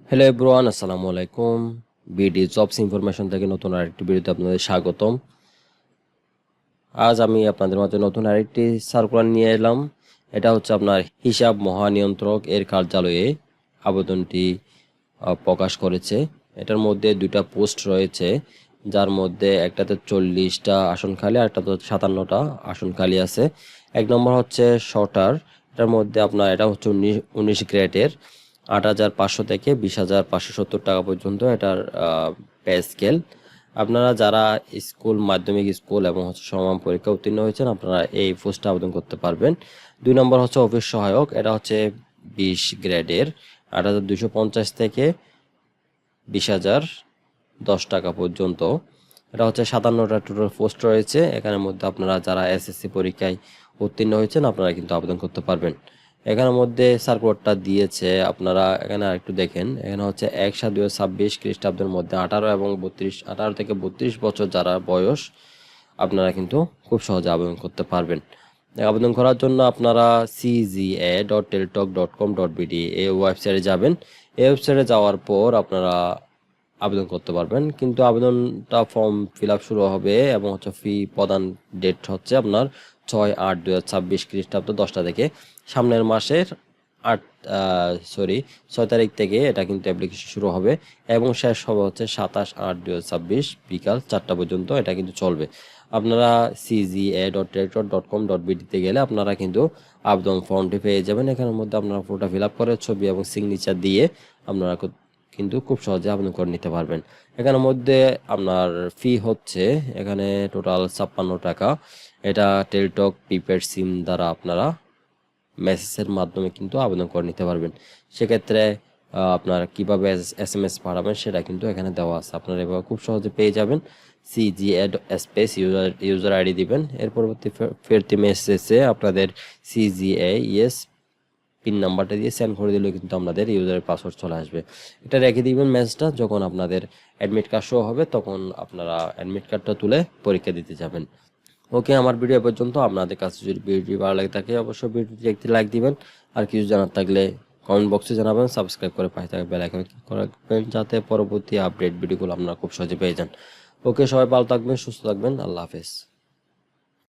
Hello everyone, আসসালামু আলাইকুম। BD jobs information থেকে নতুন আরেকটি ভিডিওতে আপনাদের স্বাগতম। আজ আমি আপনাদের মাঝে নতুন আরেকটি সার্কুলার নিয়ে এলাম। এটা হচ্ছে আপনার হিসাব মহানিয়ন্ত্রক এর কার্যালয়ে আবেদনটি প্রকাশ করেছে। এটার মধ্যে দুইটা পোস্ট রয়েছে, যার মধ্যে একটাতে 40টা আসন খালি আর একটাতে 57টা আসন খালি আছে। এক নম্বর হচ্ছে শর্টার, এটার মধ্যে আপনার এটা হচ্ছে 19 গ্রেডের 8,500 থেকে 20,570 টাকা পর্যন্ত এটার পে স্কেল। আপনারা যারা স্কুল, মাধ্যমিক স্কুল এবং হচ্ছে সমমান পরীক্ষা উত্তীর্ণ হয়েছেন, আপনারা এই পোস্টে আবেদন করতে পারবেন। 2 নম্বর হচ্ছে অফিস সহায়ক, এটা হচ্ছে 20 গ্রেডের 8,250 থেকে 20,010 টাকা পর্যন্ত। এটা হচ্ছে 57টা টোটাল পোস্ট রয়েছে। এখানের মধ্যে আপনারা যারা এসএসসি পরীক্ষায় উত্তীর্ণ হয়েছেন, আপনারা কিন্তু আবেদন করতে পারবেন। এখানের মধ্যে সার্কুলারটা দিয়েছে, আপনারা এখানে আরেকটু দেখেন। এখানে হচ্ছে 1/7/2026 খ্রিস্টাব্দের মধ্যে 18 থেকে 32 বছর যারা বয়স, আপনারা কিন্তু খুব সহজে আবেদন করতে পারবেন। আবেদন করার জন্য আপনারা cga.teltok.com.bd এই ওয়েবসাইটে যাবেন। এই ওয়েবসাইটে যাওয়ার পর আপনারা আবেদন করতে পারবেন, কিন্তু আবেদনটা ফর্ম ফিল আপ শুরু হবে এবং হচ্ছে ফি প্রদান ডেট হচ্ছে আপনার 6/8/2026 খ্রিস্টাব্দ 10টা থেকে। সামনের মাসের 6 তারিখ থেকে এটা কিন্তু অ্যাপ্লিকেশন শুরু হবে এবং শেষ হবে হচ্ছে 27/8/2026 বিকাল 4টা পর্যন্ত এটা কিন্তু চলবে। আপনারা cga.director.com.bd তে গেলে আপনারা কিন্তু আবেদন ফর্মটি পেয়ে যাবেন। এখানের মধ্যে আপনারা পুরোটা ফিল আপ করে ছবি এবং সিগনেচার দিয়ে আপনারা কিন্তু খুব সহজে আবেদন করে নিতে পারবেন। এখানের মধ্যে আপনার ফি হচ্ছে এখানে টোটাল 56 টাকা। এটা টেলিটক প্রিপেড সিম দ্বারা আপনারা মেসেজের মাধ্যমে কিন্তু আবেদন করে নিতে পারবেন। সেক্ষেত্রে আপনার কিভাবে SMS পাঠাবেন সেটা কিন্তু এখানে দেওয়া আছে, আপনারা এভাবে খুব সহজে পেয়ে যাবেন। CGA স্পেস ইউজার আইডি দিবেন, এর পরবর্তী ফেরতি মেসেজে আপনাদের CGA পিন নাম্বারটা দিয়ে সেন্ড করে দিলেও কিন্তু আপনাদের ইউজারের পাসওয়ার্ড চলে আসবে। এটা রেখে দিবেন মেসেজটা, যখন আপনাদের অ্যাডমিট কার্ড শো হবে তখন আপনারা অ্যাডমিট কার্ডটা তুলে পরীক্ষা দিতে যাবেন। ওকে, আমার ভিডিও পর্যন্ত। আপনাদের কাছে যদি ভিডিওটি ভালো লাগে থাকে অবশ্যই ভিডিওটি একটি লাইক দিবেন, আর কিছু জানার থাকলে কমেন্ট বক্সে জানাবেন। সাবস্ক্রাইব করে পাশে থাকা বেল আইকন ক্লিক করে রাখবেন যাতে পরবর্তী আপডেট ভিডিওগুলো আপনারা খুব সহজে পেয়ে যান। ওকে, সবাই ভালো থাকবেন, সুস্থ থাকবেন, আল্লাহ হাফেজ।